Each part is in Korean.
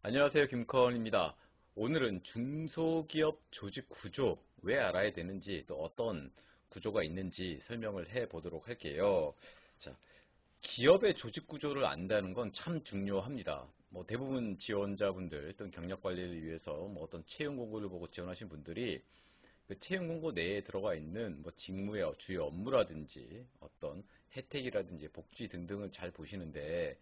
안녕하세요. 김커원입니다. 오늘은 중소기업 조직 구조 왜 알아야 되는지 또 어떤 구조가 있는지 설명을 해 보도록 할게요. 자, 기업의 조직 구조를 안다는 건 참 중요합니다. 뭐 대부분 지원자분들 또는 경력 관리를 위해서 뭐 어떤 채용 공고를 보고 지원하신 분들이 그 채용 공고 내에 들어가 있는 뭐 직무의 주요 업무라든지 어떤 혜택이라든지 복지 등등을 잘 보시는데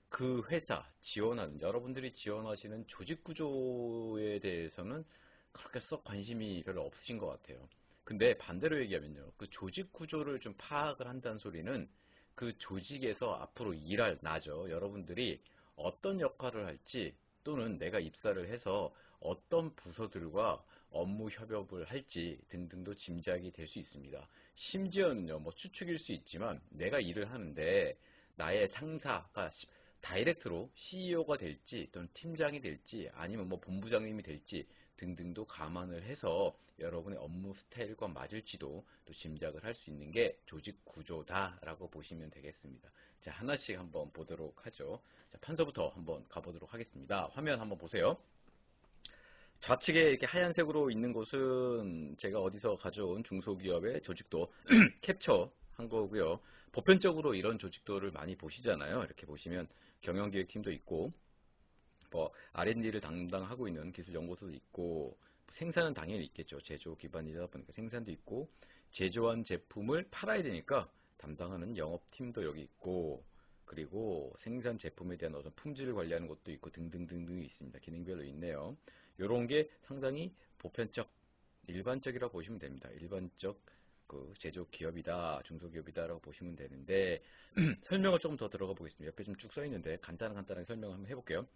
그 회사 지원하는 여러분들이 지원하시는 조직 구조에 대해서는 그렇게 썩 관심이 별로 없으신 것 같아요. 근데 반대로 얘기하면요. 그 조직 구조를 좀 파악을 한다는 소리는 그 조직에서 앞으로 일할 나죠. 여러분들이 어떤 역할을 할지 또는 내가 입사를 해서 어떤 부서들과 업무 협업을 할지 등등도 짐작이 될 수 있습니다. 심지어는요, 뭐 추측일 수 있지만 내가 일을 하는데 나의 상사가 다이렉트로 CEO가 될지 또는 팀장이 될지 아니면 뭐 본부장님이 될지 등등도 감안을 해서 여러분의 업무 스타일과 맞을지도 또 짐작을 할 수 있는 게 조직 구조다라고 보시면 되겠습니다. 자, 하나씩 한번 보도록 하죠. 자, 판서부터 한번 가보도록 하겠습니다. 화면 한번 보세요. 좌측에 이렇게 하얀색으로 있는 곳은 제가 어디서 가져온 중소기업의 조직도 캡처한 거고요. 보편적으로 이런 조직도를 많이 보시잖아요. 이렇게 보시면 경영기획팀도 있고 뭐 R&D를 담당하고 있는 기술연구소도 있고 생산은 당연히 있겠죠. 제조 기반이다 보니까 생산도 있고 제조한 제품을 팔아야 되니까 담당하는 영업팀도 여기 있고 그리고 생산 제품에 대한 어떤 품질을 관리하는 것도 있고 등등등등이 있습니다. 기능별로 있네요. 이런 게 상당히 보편적, 일반적이라고 보시면 됩니다. 일반적 그 제조 기업이다, 중소기업이다라고 보시면 되는데 설명을 조금 더 들어가 보겠습니다. 옆에 좀 쭉 써 있는데 간단하게 설명을 한번 해볼게요.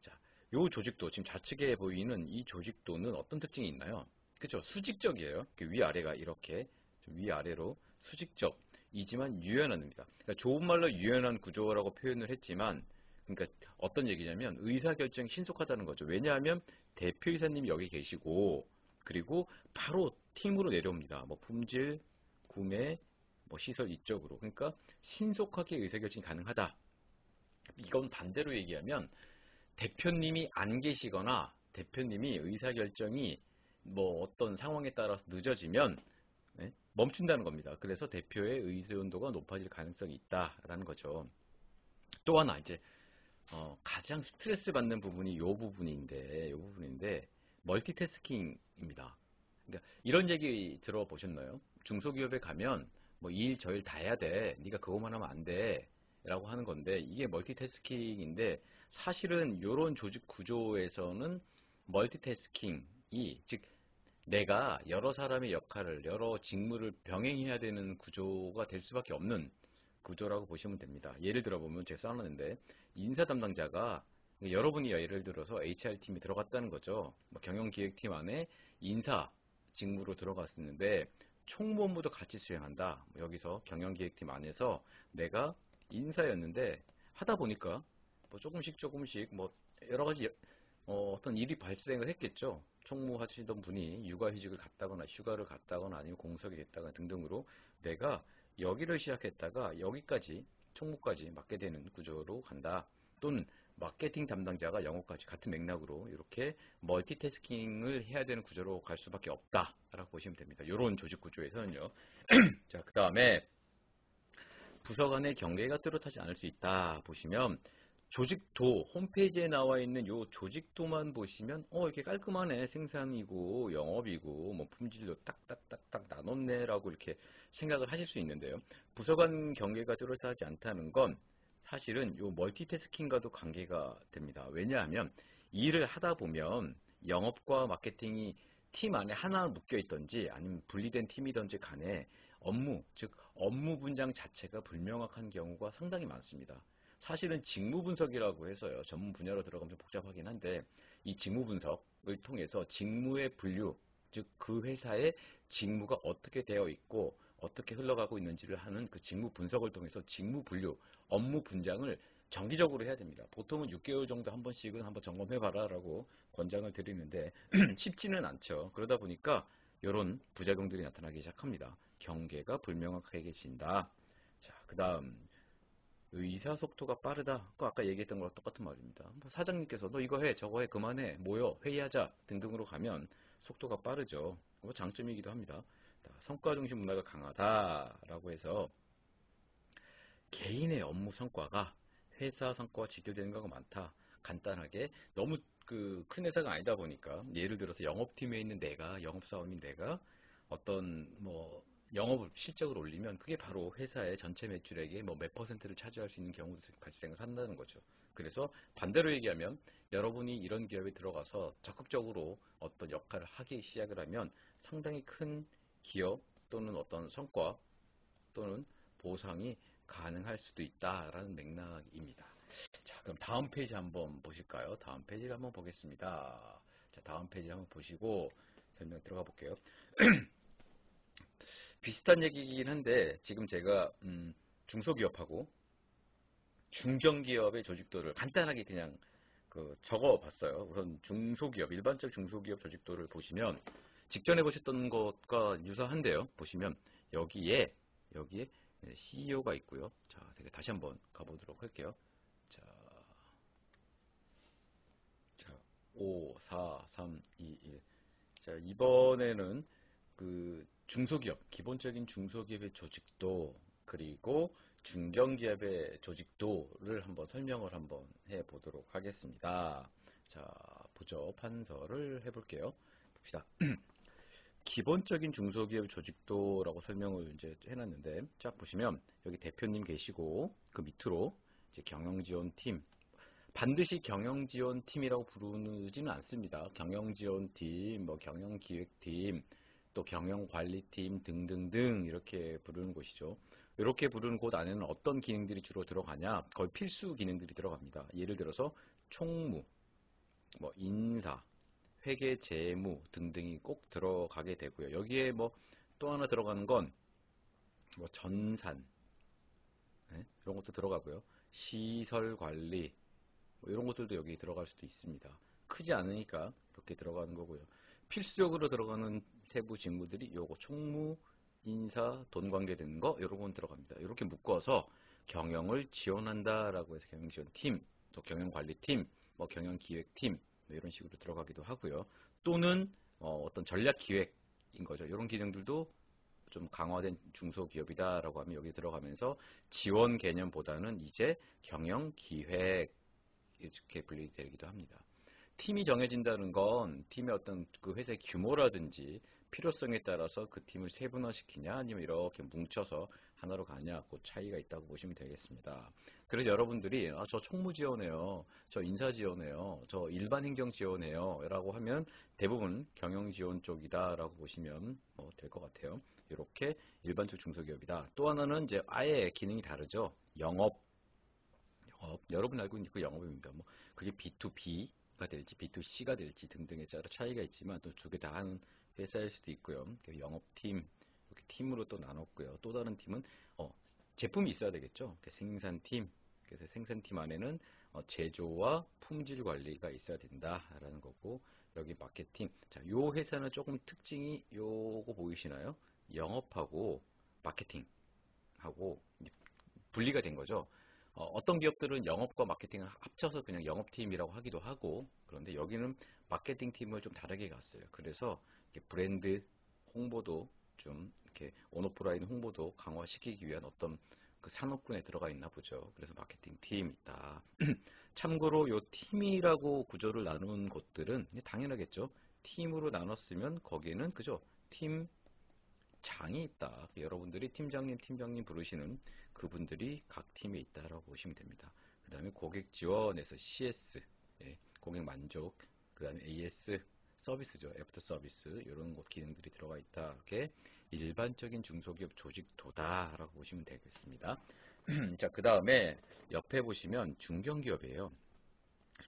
자, 요 조직도 지금 좌측에 보이는 이 조직도는 어떤 특징이 있나요? 그렇죠? 수직적이에요. 위아래가 이렇게 좀 위아래로 수직적이지만 유연합니다. 그러니까 좋은 말로 유연한 구조라고 표현을 했지만 그러니까 어떤 얘기냐면 의사결정이 신속하다는 거죠. 왜냐하면 대표이사님이 여기 계시고 그리고 바로 팀으로 내려옵니다. 뭐 품질, 구매, 뭐 시설 이쪽으로. 그러니까 신속하게 의사결정이 가능하다. 이건 반대로 얘기하면 대표님이 안 계시거나 대표님이 의사결정이 뭐 어떤 상황에 따라서 늦어지면 멈춘다는 겁니다. 그래서 대표의 의존도가 높아질 가능성이 있다라는 거죠. 또 하나 이제 가장 스트레스 받는 부분이 이 부분인데 멀티태스킹입니다. 그러니까 이런 얘기 들어보셨나요? 중소기업에 가면 뭐 이 일 저 일 다 해야 돼. 네가 그것만 하면 안 돼. 라고 하는 건데 이게 멀티태스킹인데 사실은 이런 조직 구조에서는 멀티태스킹이 즉 내가 여러 사람의 역할을 여러 직무를 병행해야 되는 구조가 될 수밖에 없는 구조라고 보시면 됩니다. 예를 들어 보면 제가 써놨는데 인사 담당자가 여러분이 예를 들어서 HR팀에 들어갔다는 거죠. 뭐 경영기획팀 안에 인사 직무로 들어갔었는데 총무업무도 같이 수행한다. 여기서 경영기획팀 안에서 내가 인사였는데 하다 보니까 뭐 조금씩 뭐 여러 가지 어떤 일이 발생을 했겠죠. 총무하시던 분이 육아휴직을 갔다거나 휴가를 갔다거나 아니면 공석이 됐다거나 등등으로 내가 여기를 시작했다가 여기까지 총무까지 맡게 되는 구조로 간다. 또는 마케팅 담당자가 영어까지 같은 맥락으로 이렇게 멀티태스킹을 해야 되는 구조로 갈 수밖에 없다라고 보시면 됩니다. 이런 조직 구조에서는요. 자, 그 다음에 부서 간의 경계가 뚜렷하지 않을 수 있다 보시면 조직도 홈페이지에 나와 있는 요 조직도만 보시면 이렇게 깔끔하네. 생산이고 영업이고 뭐 품질도 딱딱딱딱 나눴네라고 이렇게 생각을 하실 수 있는데요. 부서 간 경계가 뚜렷하지 않다는 건 사실은 요 멀티태스킹과도 관계가 됩니다. 왜냐하면 일을 하다 보면 영업과 마케팅이 팀 안에 하나 묶여 있던지 아니면 분리된 팀이던지 간에 업무, 즉 업무 분장 자체가 불명확한 경우가 상당히 많습니다. 사실은 직무 분석이라고 해서요. 전문 분야로 들어가면 좀 복잡하긴 한데 이 직무 분석을 통해서 직무의 분류, 즉 그 회사의 직무가 어떻게 되어 있고 어떻게 흘러가고 있는지를 하는 그 직무 분석을 통해서 직무 분류, 업무 분장을 정기적으로 해야 됩니다. 보통은 6개월 정도 한 번씩은 한번 점검해봐라 라고 권장을 드리는데 쉽지는 않죠. 그러다 보니까 이런 부작용들이 나타나기 시작합니다. 경계가 불명확하게 계신다. 자, 그 다음 의사속도가 빠르다. 그 아까 얘기했던 거랑 똑같은 말입니다. 뭐 사장님께서 너 이거 해, 저거 해, 그만해, 모여, 회의하자 등등으로 가면 속도가 빠르죠. 뭐 장점이기도 합니다. 성과 중심 문화가 강하다라고 해서 개인의 업무 성과가 회사 성과와 직결되는 경우가 많다. 간단하게 너무 그 큰 회사가 아니다 보니까 예를 들어서 영업팀에 있는 내가 영업사원인 내가 어떤 뭐 영업을 실적을 올리면 그게 바로 회사의 전체 매출액의 뭐 몇 퍼센트를 차지할 수 있는 경우도 발생을 한다는 거죠. 그래서 반대로 얘기하면 여러분이 이런 기업에 들어가서 적극적으로 어떤 역할을 하기 시작을 하면 상당히 큰 기업 또는 어떤 성과 또는 보상이 가능할 수도 있다라는 맥락입니다. 자, 그럼 다음 페이지 한번 보실까요? 다음 페이지를 한번 보겠습니다. 자, 다음 페이지 한번 보시고 설명 들어가 볼게요. 비슷한 얘기이긴 한데 지금 제가 중소기업하고 중견기업의 조직도를 간단하게 그냥 적어봤어요. 우선 중소기업, 일반적 중소기업 조직도를 보시면 직전에 보셨던 것과 유사한데요. 보시면 여기에 CEO가 있고요. 자, 다시 한번 가보도록 할게요. 자, 5, 4, 3, 2, 1. 자, 이번에는 그 중소기업, 기본적인 중소기업의 조직도 그리고 중견기업의 조직도를 한번 설명을 한번 해보도록 하겠습니다. 자, 보죠. 판서를 해볼게요. 봅시다. 기본적인 중소기업 조직도라고 설명을 이제 해놨는데, 쫙 보시면 여기 대표님 계시고 그 밑으로 이제 경영지원팀, 반드시 경영지원팀이라고 부르지는 않습니다. 경영지원팀, 뭐 경영기획팀, 또 경영관리팀 등등등 이렇게 부르는 곳이죠. 이렇게 부르는 곳 안에는 어떤 기능들이 주로 들어가냐? 거의 필수 기능들이 들어갑니다. 예를 들어서 총무, 뭐 인사, 회계, 재무 등등이 꼭 들어가게 되고요. 여기에 뭐 또 하나 들어가는 건 뭐 전산, 네? 이런 것도 들어가고요. 시설 관리, 뭐 이런 것들도 여기 들어갈 수도 있습니다. 크지 않으니까 이렇게 들어가는 거고요. 필수적으로 들어가는 세부 직무들이 요거 총무, 인사, 돈 관계되는 거 이런 건 들어갑니다. 이렇게 묶어서 경영을 지원한다라고 해서 경영지원팀, 또 경영관리팀, 뭐 경영기획팀 뭐 이런 식으로 들어가기도 하고요. 또는 어떤 전략기획인 거죠. 이런 기능들도 좀 강화된 중소기업이다라고 하면 여기 들어가면서 지원 개념보다는 이제 경영기획 이렇게 분리되기도 합니다. 팀이 정해진다는 건 팀의 어떤 그 회사의 규모라든지 필요성에 따라서 그 팀을 세분화시키냐 아니면 이렇게 뭉쳐서 하나로 가냐 그 차이가 있다고 보시면 되겠습니다. 그래서 여러분들이 저 총무 지원해요, 저 인사 지원해요, 저 일반 행정 지원해요 라고 하면 대부분 경영 지원 쪽이다 라고 보시면 될 것 같아요. 이렇게 일반적 중소기업이다. 또 하나는 이제 아예 기능이 다르죠. 영업, 여러분 알고 있는 그 영업입니다. 뭐 그게 B2B가 될지 B2C가 될지 등등에 따라 차이가 있지만 또 두 개 다 하는 회사일 수도 있고요. 영업팀 이렇게 팀으로 또 나눴고요. 또 다른 팀은 제품이 있어야 되겠죠. 생산팀, 그래서 생산팀 안에는 제조와 품질 관리가 있어야 된다라는 거고, 여기 마케팅. 자, 요 회사는 조금 특징이 요거 보이시나요? 영업하고 마케팅하고 분리가 된 거죠. 어떤 기업들은 영업과 마케팅을 합쳐서 그냥 영업팀이라고 하기도 하고, 그런데 여기는 마케팅팀을 좀 다르게 갔어요. 그래서 브랜드 홍보도 좀 이렇게 온오프라인 홍보도 강화시키기 위한 어떤 그 산업군에 들어가 있나 보죠. 그래서 마케팅팀이 있다. 참고로 요 팀이라고 구조를 나눈 곳들은 당연하겠죠. 팀으로 나눴으면 거기에는 그죠? 팀장이 있다. 여러분들이 팀장님 부르시는 그분들이 각 팀에 있다라고 보시면 됩니다. 그 다음에 고객 지원에서 CS, 고객 만족, 그 다음에 AS, 서비스죠. 애프터 서비스, 이런 것 기능들이 들어가 있다. 이렇게 일반적인 중소기업 조직도다라고 보시면 되겠습니다. 자, 그 다음에 옆에 보시면 중견기업이에요.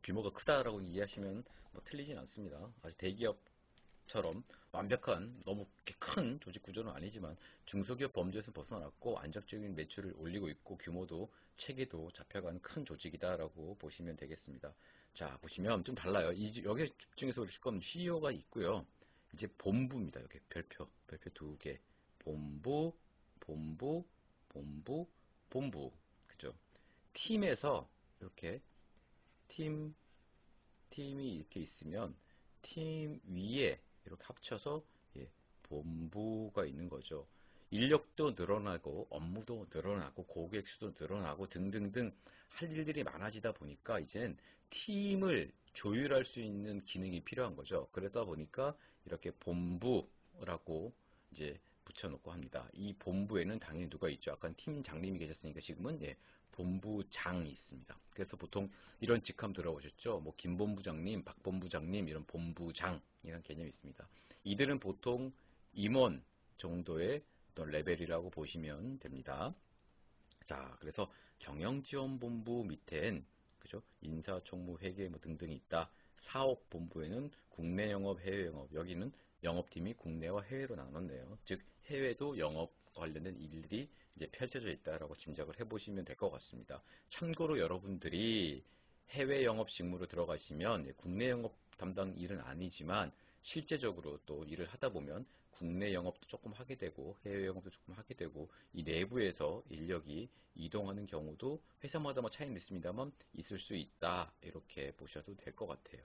규모가 크다라고 이해하시면 틀리진 않습니다. 아주 대기업처럼 완벽한 너무 큰 조직 구조는 아니지만 중소기업 범주에서 벗어났고 안정적인 매출을 올리고 있고 규모도 체계도 잡혀가는 큰 조직이다라고 보시면 되겠습니다. 자, 보시면 좀 달라요. 여기 집중해서 보실 건 CEO가 있고요. 이제 본부입니다. 여기 별표 두 개. 본부, 본부, 본부, 본부. 그죠? 팀에서 이렇게 팀 팀이 이렇게 있으면 팀 위에 이렇게 합쳐서 예, 본부가 있는 거죠. 인력도 늘어나고 업무도 늘어나고 고객 수도 늘어나고 등등등 할 일들이 많아지다 보니까 이제는 팀을 조율할 수 있는 기능이 필요한 거죠. 그러다 보니까 이렇게 본부라고 이제 붙여놓고 합니다. 이 본부에는 당연히 누가 있죠. 아까 팀장님이 계셨으니까 지금은 예, 본부장이 있습니다. 그래서 보통 이런 직함 들어보셨죠? 뭐 김본부장님, 박본부장님 이런 본부장이라는 개념이 있습니다. 이들은 보통 임원 정도의 어떤 레벨이라고 보시면 됩니다. 자, 그래서 경영지원본부 밑엔 그죠? 인사총무, 회계 뭐 등등이 있다. 사업본부에는 국내 영업, 해외 영업. 여기는 영업팀이 국내와 해외로 나눴네요. 즉 해외도 영업 관련된 일들이 이제 펼쳐져 있다라고 짐작을 해보시면 될 것 같습니다. 참고로 여러분들이 해외 영업 직무로 들어가시면 국내 영업 담당 일은 아니지만 실제적으로 또 일을 하다 보면 국내 영업도 조금 하게 되고 해외 영업도 조금 하게 되고 이 내부에서 인력이 이동하는 경우도 회사마다 뭐 차이는 있습니다만 있을 수 있다 이렇게 보셔도 될 것 같아요.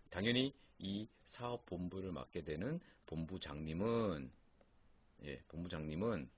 당연히 이 사업본부를 맡게 되는 본부장님은 본부장님은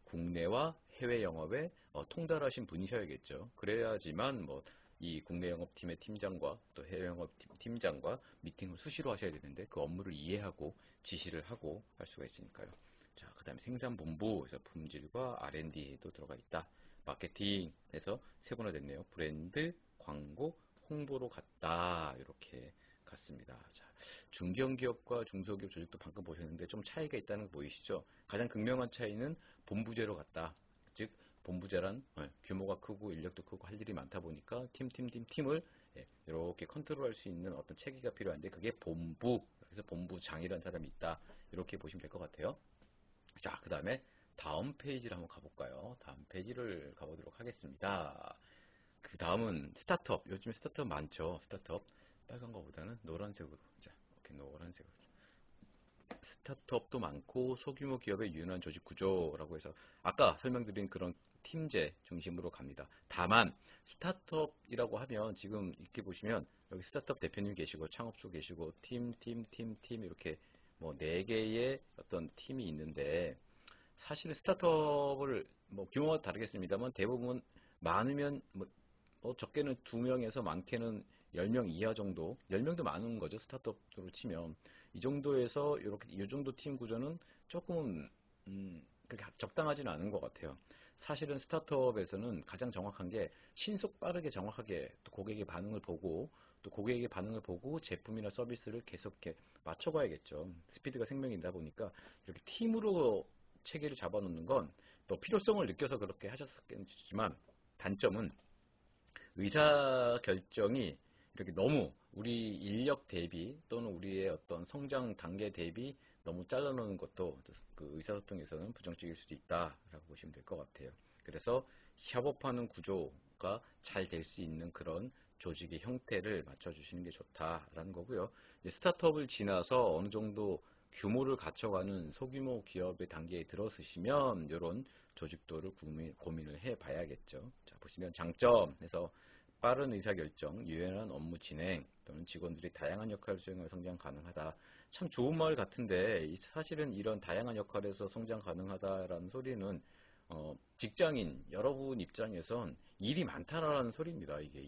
국내와 해외 영업에 통달하신 분이셔야겠죠. 그래야지만 뭐 이 국내 영업팀의 팀장과 또 해외 영업팀 팀장과 미팅을 수시로 하셔야 되는데 그 업무를 이해하고 지시를 하고 할 수가 있으니까요. 자, 그다음에 생산본부에서 품질과 R&D도 들어가 있다. 마케팅에서 세분화됐네요. 브랜드, 광고, 홍보로 갔다. 이렇게 갔습니다. 자, 중견기업과 중소기업 조직도 방금 보셨는데 좀 차이가 있다는 거 보이시죠? 가장 극명한 차이는 본부제로 갔다. 즉 본부제란 규모가 크고 인력도 크고 할 일이 많다 보니까 팀을 이렇게 컨트롤할 수 있는 어떤 체계가 필요한데 그게 본부, 그래서 본부장이라는 사람이 있다. 이렇게 보시면 될 것 같아요. 자, 그 다음에 다음 페이지를 한번 가볼까요? 다음 페이지를 가보도록 하겠습니다. 그 다음은 스타트업. 요즘에 스타트업 많죠. 스타트업. 빨간 거보다는 노란색으로. 자, 이렇게 노란색으로. 스타트업도 많고 소규모 기업의 유연한 조직 구조라고 해서 아까 설명드린 그런 팀제 중심으로 갑니다. 다만 스타트업이라고 하면 지금 이렇게 보시면 여기 스타트업 대표님 계시고 창업주 계시고 팀 이렇게 뭐 4개의 어떤 팀이 있는데 사실은 스타트업을 뭐 규모가 다르겠습니다만 대부분 많으면 뭐 적게는 2명에서 많게는 10명 이하 정도, 10명도 많은 거죠. 스타트업으로 치면. 이 정도에서 이렇게 이 정도 팀 구조는 조금 그렇게 적당하지는 않은 것 같아요. 사실은 스타트업에서는 가장 정확한 게 신속 빠르게 정확하게 또 고객의 반응을 보고 또 고객의 반응을 보고 제품이나 서비스를 계속 이렇게 맞춰가야겠죠. 스피드가 생명이다 보니까 이렇게 팀으로 체계를 잡아놓는 건 또 필요성을 느껴서 그렇게 하셨겠지만 단점은 의사 결정이 이렇게 너무 우리 인력 대비 또는 우리의 어떤 성장 단계 대비 너무 잘라놓는 것도 그 의사소통에서는 부정적일 수도 있다라고 보시면 될 것 같아요. 그래서 협업하는 구조가 잘 될 수 있는 그런 조직의 형태를 맞춰주시는 게 좋다라는 거고요. 이제 스타트업을 지나서 어느 정도 규모를 갖춰가는 소규모 기업의 단계에 들어서시면 이런 조직도를 고민을 해봐야겠죠. 자, 보시면 장점에서 빠른 의사결정, 유연한 업무 진행 또는 직원들이 다양한 역할을 수행하며 성장 가능하다. 참 좋은 말 같은데 사실은 이런 다양한 역할에서 성장 가능하다라는 소리는 직장인 여러분 입장에선 일이 많다라는 소리입니다. 이게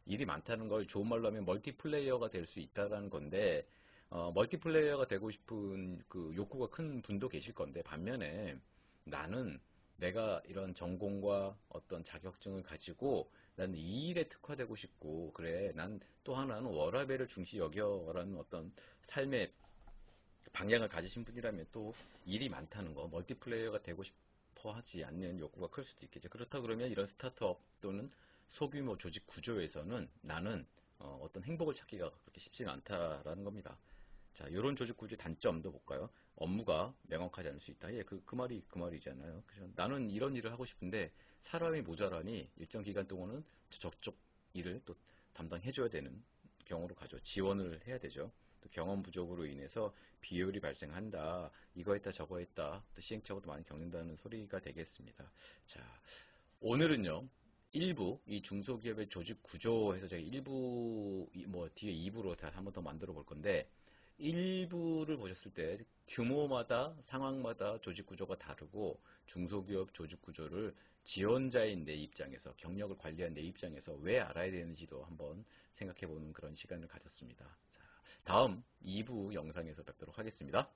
일이 많다는 걸 좋은 말로 하면 멀티플레이어가 될 수 있다라는 건데 멀티플레이어가 되고 싶은 그 욕구가 큰 분도 계실 건데 반면에 나는 내가 이런 전공과 어떤 자격증을 가지고 나는 이 일에 특화되고 싶고 그래 난 또 하나는 워라밸을 중시 여겨라는 어떤 삶의 방향을 가지신 분이라면 또 일이 많다는 거 멀티플레이어가 되고 싶어 하지 않는 욕구가 클 수도 있겠죠. 그렇다 그러면 이런 스타트업 또는 소규모 조직 구조에서는 나는 어떤 행복을 찾기가 그렇게 쉽지는 않다라는 겁니다. 자, 이런 조직 구조의 단점도 볼까요? 업무가 명확하지 않을 수 있다. 예, 그 말이 그 말이잖아요. 그래서 나는 이런 일을 하고 싶은데 사람이 모자라니 일정 기간 동안은 저쪽 일을 또 담당해줘야 되는 경우로 가죠. 지원을 해야 되죠. 또 경험 부족으로 인해서 비효율이 발생한다. 이거 했다 저거 했다. 또 시행착오도 많이 겪는다는 소리가 되겠습니다. 자, 오늘은요. 1부, 이 중소기업의 조직 구조에서 제가 1부, 뭐 뒤에 2부로 다 한 번 더 만들어 볼 건데, 1부를 보셨을 때 규모마다 상황마다 조직 구조가 다르고 중소기업 조직 구조를 지원자인 내 입장에서 경력을 관리한 내 입장에서 왜 알아야 되는지도 한번 생각해 보는 그런 시간을 가졌습니다. 자, 다음 2부 영상에서 뵙도록 하겠습니다.